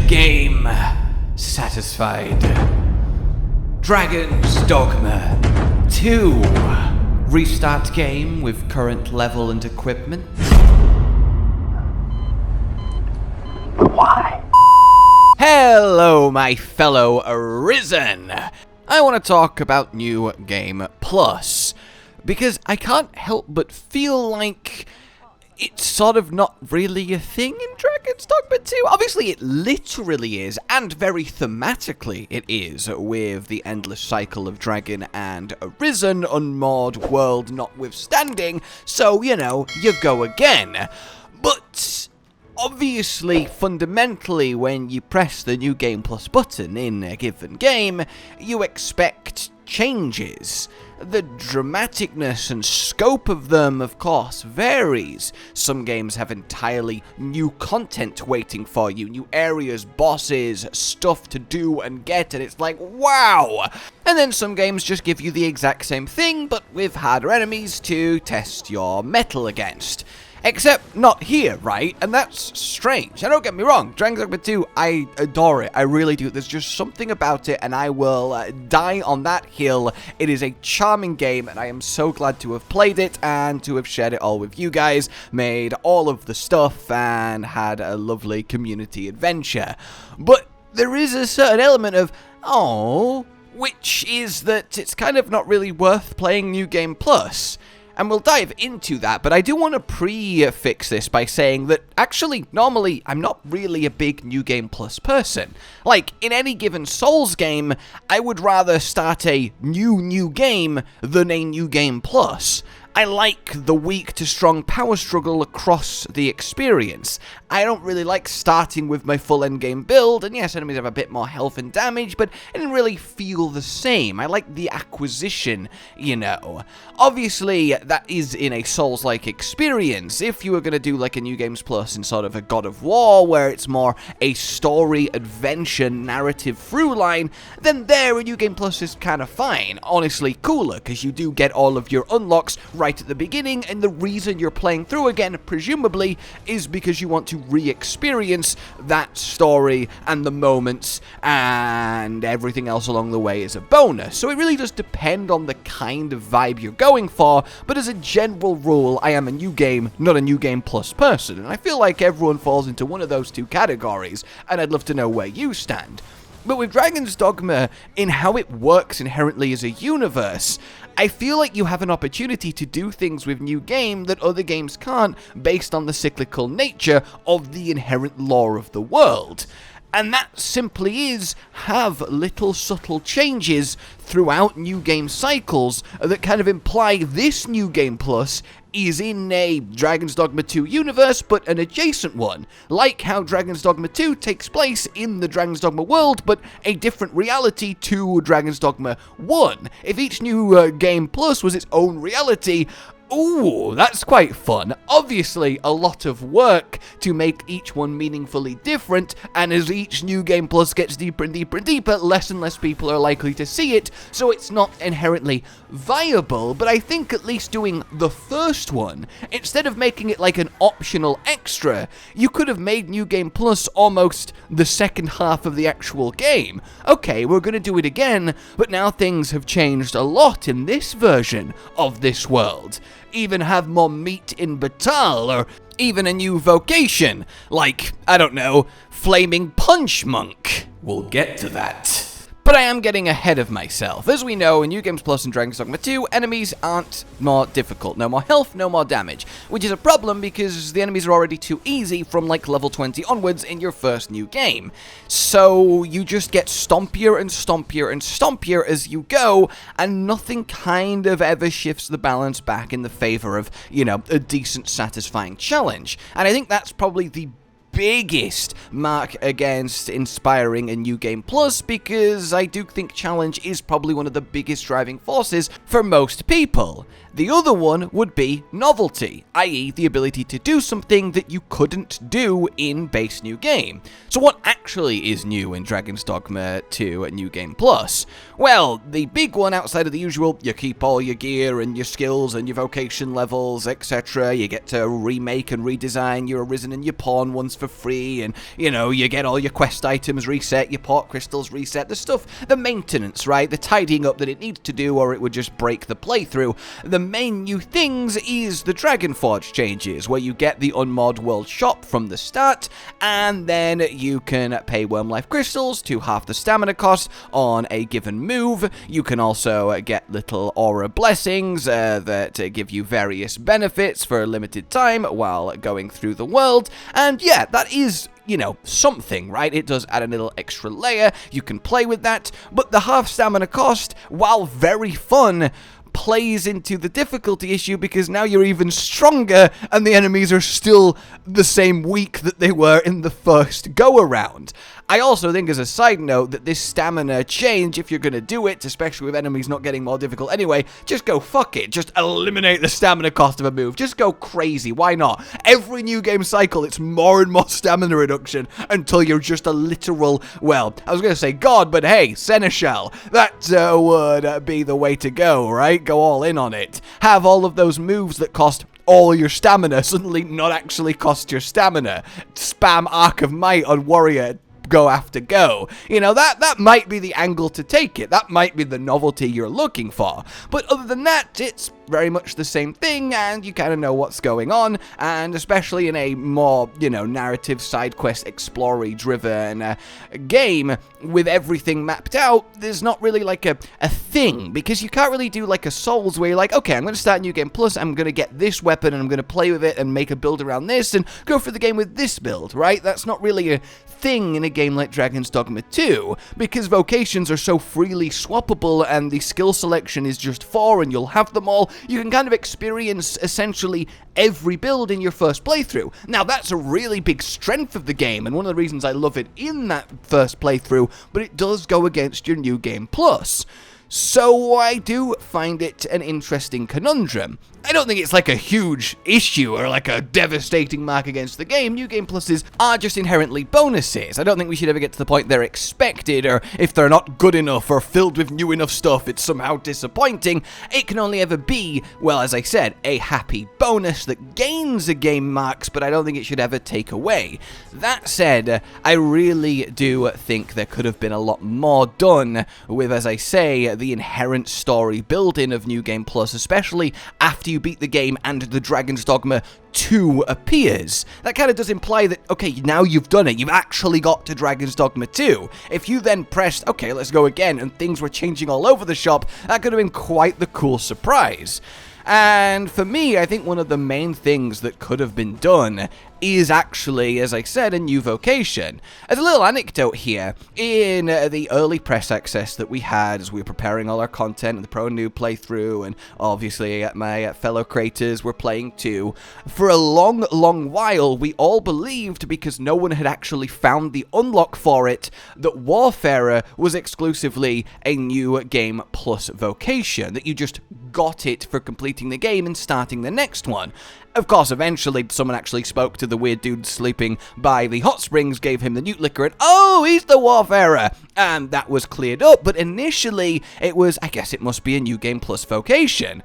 Endgame. Satisfied. Dragons Dogma 2. Restart game with current level and equipment. Why? Hello, my fellow Arisen. I want to talk about New Game Plus, because I can't help but feel like it's sort of not really a thing in Dragons Dogma 2. Obviously, it literally is, and very thematically it is, with the endless cycle of Dragon and Arisen, unmoored world notwithstanding, so, you know, you go again. But obviously, fundamentally, when you press the New Game Plus button in a given game, you expect changes. The dramaticness and scope of them, of course, varies. Some games have entirely new content waiting for you, new areas, bosses, stuff to do and get, and it's like, wow! And then some games just give you the exact same thing, but with harder enemies to test your mettle against. Except not here, right? And that's strange. Now, don't get me wrong, Dragons Dogma 2, I adore it. I really do. There's just something about it, and I will die on that hill. It is a charming game, and I am so glad to have played it and to have shared it all with you guys, made all of the stuff, and had a lovely community adventure. But there is a certain element of, oh, which is that it's kind of not really worth playing New Game Plus. And we'll dive into that, but I do want to prefix this by saying that, actually, normally, I'm not really a big New Game Plus person. Like, in any given Souls game, I would rather start a new game than a New Game Plus. I like the weak to strong power struggle across the experience. I don't really like starting with my full endgame build, and yes, enemies have a bit more health and damage, but it didn't really feel the same. I like the acquisition, you know. Obviously, that is in a Souls-like experience. If you were going to do like a New Games Plus in sort of a God of War, where it's more a story, adventure, narrative through line, then there a New Game Plus is kind of fine. Honestly, cooler, because you do get all of your unlocks right at the beginning, and the reason you're playing through again, presumably, is because you want to re-experience that story and the moments and everything else along the way as a bonus. So it really does depend on the kind of vibe you're going for, but as a general rule, I am a new game, not a New Game Plus person, and I feel like everyone falls into one of those two categories, and I'd love to know where you stand. But with Dragons Dogma, in how it works inherently as a universe, I feel like you have an opportunity to do things with New Game that other games can't, based on the cyclical nature of the inherent lore of the world. And that simply is, have little subtle changes throughout New Game cycles that kind of imply this New Game Plus is in a Dragons Dogma 2 universe, but an adjacent one. Like how Dragons Dogma 2 takes place in the Dragons Dogma world, but a different reality to Dragons Dogma 1. If each New Game Plus was its own reality, ooh, that's quite fun. Obviously, a lot of work to make each one meaningfully different, and as each New Game Plus gets deeper and deeper and deeper, less and less people are likely to see it, so it's not inherently viable. But I think at least doing the first one, instead of making it like an optional extra, you could have made New Game Plus almost the second half of the actual game. Okay, we're gonna do it again, but now things have changed a lot in this version of this world. Even have more meat in Batal, or even a new vocation, like, I don't know, Flaming Punch Monk. We'll get to that. But I am getting ahead of myself. As we know, in New Games Plus and Dragons Dogma 2, enemies aren't more difficult. No more health, no more damage. Which is a problem because the enemies are already too easy from like level 20 onwards in your first new game. So you just get stompier and stompier and stompier as you go, and nothing kind of ever shifts the balance back in the favor of, you know, a decent, satisfying challenge. And I think that's probably the biggest mark against inspiring a New Game Plus, because I do think challenge is probably one of the biggest driving forces for most people. The other one would be novelty, i.e. the ability to do something that you couldn't do in base New Game. So what actually is new in Dragons Dogma 2 New Game Plus? Well, the big one outside of the usual, you keep all your gear and your skills and your vocation levels, etc. You get to remake and redesign your Arisen and your Pawn once for for free, and, you know, you get all your quest items reset, your port crystals reset, the stuff, the maintenance, right? The tidying up that it needs to do, or it would just break the playthrough. The main new things is the dragonforged changes, where you get the unmoored world shop from the start, and then you can pay worm life crystals to half the stamina cost on a given move. You can also get little aura blessings that give you various benefits for a limited time while going through the world, and yeah, that is, you know, something, right? It does add a little extra layer. You can play with that, but the half stamina cost, while very fun, plays into the difficulty issue because now you're even stronger and the enemies are still the same weak that they were in the first go-around. I also think, as a side note, that this stamina change, if you're going to do it, especially with enemies not getting more difficult anyway, just go fuck it. Just eliminate the stamina cost of a move. Just go crazy. Why not? Every new game cycle, it's more and more stamina reduction until you're just a literal, well, I was going to say god, but hey, seneschal. That would be the way to go, right? Go all in on it. Have all of those moves that cost all your stamina suddenly not actually cost your stamina. Spam Arc of Might on warrior. Go after go. You know, that might be the angle to take it. That might be the novelty you're looking for. But other than that, it's very much the same thing, and you kind of know what's going on, and especially in a more, you know, narrative, side quest, explory driven game with everything mapped out, there's not really like a thing, because you can't really do like a Souls where you're like, okay, I'm going to start New Game Plus, I'm going to get this weapon, and I'm going to play with it and make a build around this, and go through the game with this build, right? That's not really a thing in a game like Dragons Dogma 2, because vocations are so freely swappable, and the skill selection is just 4, and you'll have them all. You can kind of experience essentially every build in your first playthrough. Now, that's a really big strength of the game, and one of the reasons I love it in that first playthrough, but it does go against your New Game Plus. So I do find it an interesting conundrum. I don't think it's like a huge issue or like a devastating mark against the game. New Game Pluses are just inherently bonuses. I don't think we should ever get to the point they're expected, or if they're not good enough or filled with new enough stuff, it's somehow disappointing. It can only ever be, well, as I said, a happy bonus that gains a game marks, but I don't think it should ever take away. That said, I really do think there could have been a lot more done with, as I say, the inherent story building of New Game Plus, especially after you beat the game and the Dragons Dogma 2 appears. That kind of does imply that, okay, now you've done it, you've actually got to Dragons Dogma 2. If you then pressed, okay, let's go again, and things were changing all over the shop, that could have been quite the cool surprise. And for me, I think one of the main things that could have been done is actually, as I said, a new vocation. As a little anecdote here, in the early press access that we had as we were preparing all our content in the Pro and Noob playthrough, and obviously my fellow creators were playing too, for a long while we all believed, because no one had actually found the unlock for it, that Warfarer was exclusively a New Game Plus vocation, that you just got it for completing the game and starting the next one. Of course, eventually, someone actually spoke to the weird dude sleeping by the hot springs, gave him the newt liquor, and oh, he's the Warfarer! And that was cleared up, but initially, it was, I guess it must be a New Game Plus vocation.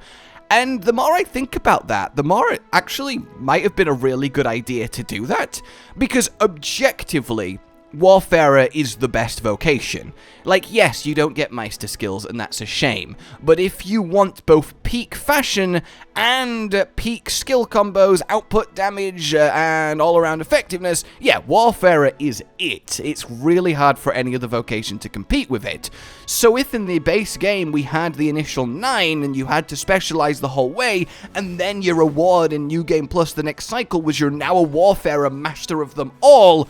And the more I think about that, the more it actually might have been a really good idea to do that, because objectively, Warfarer is the best vocation. Like, yes, you don't get Meister skills, and that's a shame, but if you want both peak fashion and peak skill combos, output damage, and all-around effectiveness, yeah, Warfarer is it. It's really hard for any other vocation to compete with it. So if in the base game we had the initial 9, and you had to specialize the whole way, and then your reward in New Game Plus the next cycle was you're now a Warfarer master of them all,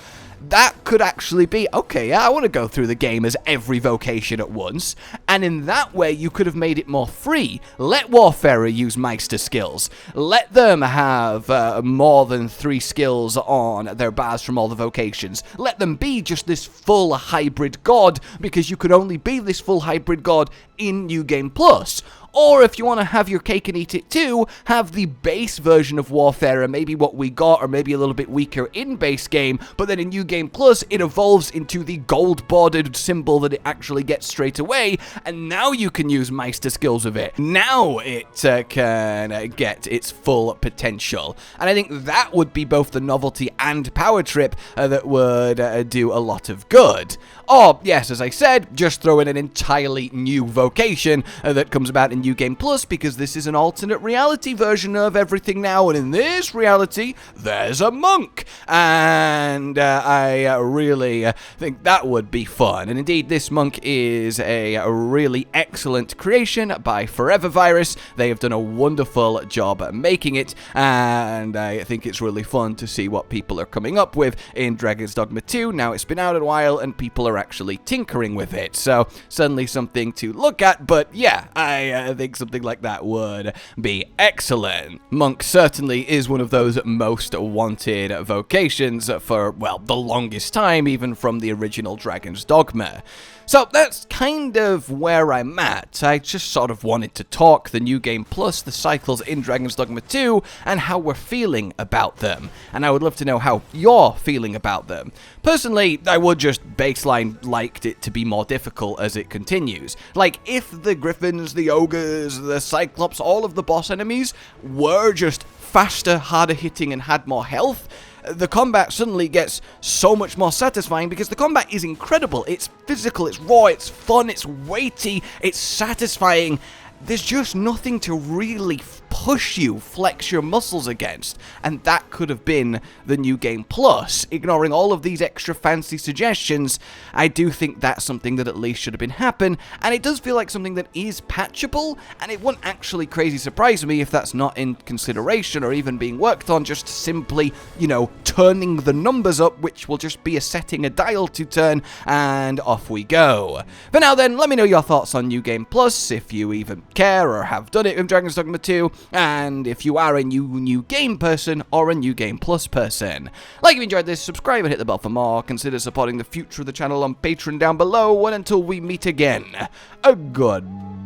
that could actually be, okay, yeah, I want to go through the game as every vocation at once, and in that way you could have made it more free. Let Warfarer use Meister skills. Let them have more than 3 skills on their bars from all the vocations. Let them be just this full hybrid god, because you could only be this full hybrid god in New Game Plus. Or if you want to have your cake and eat it too, have the base version of Warfarer, maybe what we got, or maybe a little bit weaker in base game, but then in New Game Plus, it evolves into the gold-bordered symbol that it actually gets straight away, and now you can use Meister skills with it. Now it can get its full potential. And I think that would be both the novelty and power trip that would do a lot of good. Or, yes, as I said, just throw in an entirely new vocation that comes about in New Game Plus, because this is an alternate reality version of everything now, and in this reality, there's a monk. And I really think that would be fun. And indeed, this monk is a really excellent creation by Forever Virus. They have done a wonderful job at making it, and I think it's really fun to see what people are coming up with in Dragons Dogma 2. Now it's been out a while, and people are actually tinkering with it, so certainly something to look at. But yeah, I think something like that would be excellent. Monk certainly is one of those most wanted vocations for, well, the longest time, even from the original Dragons Dogma. So that's kind of where I'm at. I just sort of wanted to talk the New Game Plus, the cycles in Dragons Dogma 2, and how we're feeling about them. And I would love to know how you're feeling about them. Personally, I would just baseline liked it to be more difficult as it continues. Like, if the griffins, the ogres, the cyclops, all of the boss enemies were just faster, harder hitting, and had more health, the combat suddenly gets so much more satisfying, because the combat is incredible. It's physical, it's raw, it's fun, it's weighty, it's satisfying. There's just nothing to really push you, flex your muscles against, and that could have been the New Game Plus. Ignoring all of these extra fancy suggestions, I do think that's something that at least should have been happen, and it does feel like something that is patchable, and it wouldn't actually crazy surprise me if that's not in consideration or even being worked on, just simply, you know, turning the numbers up, which will just be a setting a dial to turn, and off we go. But now then, let me know your thoughts on New Game Plus, if you even care or have done it with Dragons Dogma 2, and if you are a new game person or a New Game Plus person. Like if you enjoyed this, subscribe and hit the bell for more. Consider supporting the future of the channel on Patreon down below, and until we meet again, a goodbye.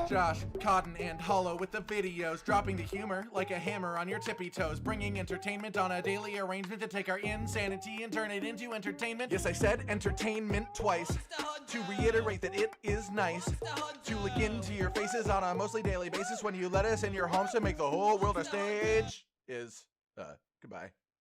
Josh, Cotton, and Hollow with the videos, dropping the humor like a hammer on your tippy toes, bringing entertainment on a daily arrangement to take our insanity and turn it into entertainment. Yes, I said entertainment twice, to reiterate that it is nice to look into your faces on a mostly daily basis when you let us in your homes to make the whole world a stage. Goodbye.